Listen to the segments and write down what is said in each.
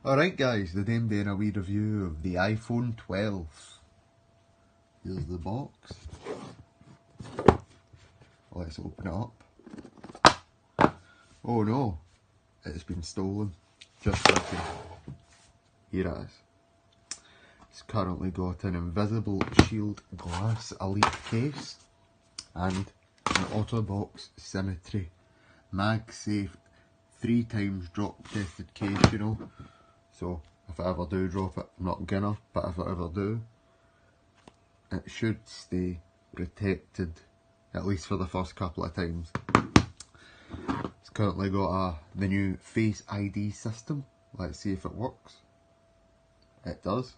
Alright guys, today I'm doing a wee review of the iPhone 12. Here's the box. Let's open it up. Oh no, it's been stolen. Just looking. Here it is. It's currently got an invisible shield glass elite case and an Otterbox Symmetry. MagSafe 3 times drop tested case, you know. So if I ever do drop it, I'm not gonna, but if I ever do, it should stay protected, at least for the first couple of times. It's currently got the new Face ID system. Let's see if it works. It does.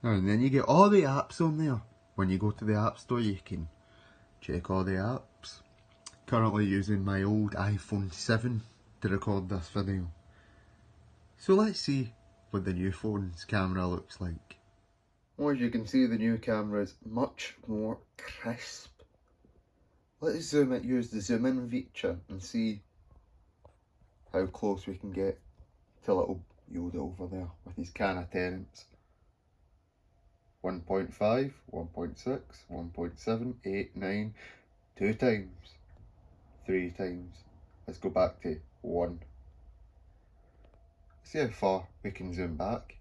And then you get all the apps on there. When you go to the App Store, you can check all the apps. Currently using my old iPhone 7 to record this video. So let's see what the new phone's camera looks like. Well, as you can see, the new camera is much more crisp. Let's use the zoom in feature and see how close we can get to little Yoda over there with his can of Terrence. 1.5, 1.6, 1.7, 8, 9, 2 times, 3 times. Let's go back to 1. See how far we can zoom back.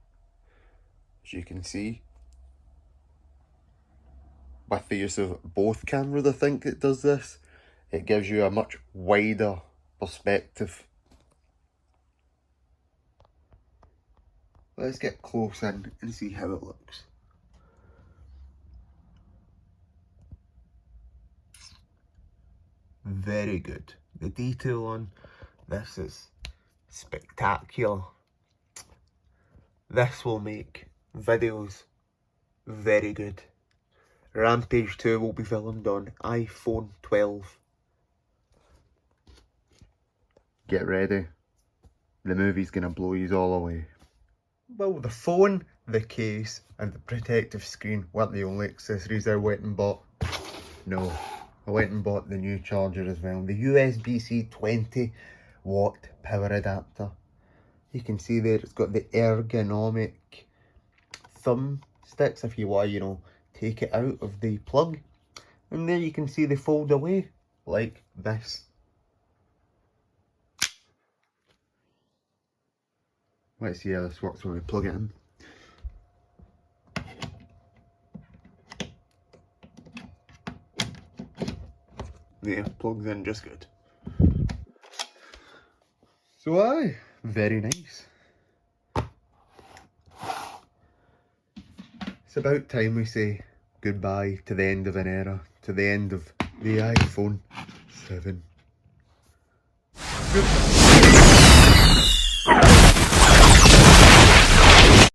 As you can see, with the use of both cameras, I think it does this. It gives you a much wider perspective. Let's get close in and see how it looks. Very good. The detail on this is spectacular. This will make videos very good. Rampage 2 will be filmed on iPhone 12. Get ready. The movie's gonna blow you all away. Well, the phone, the case and the protective screen weren't the only accessories I went and bought. No, I went and bought the new charger as well. The USB-C 20-watt power adapter. You can see there it's got the ergonomic thumb sticks if you want, you know, take it out of the plug. And there you can see they fold away like this. Let's see how this works when we plug it in. Yeah, plugs in just good. So aye, very nice. It's about time we say goodbye to the end of an era, to the end of the iPhone 7. Goodbye.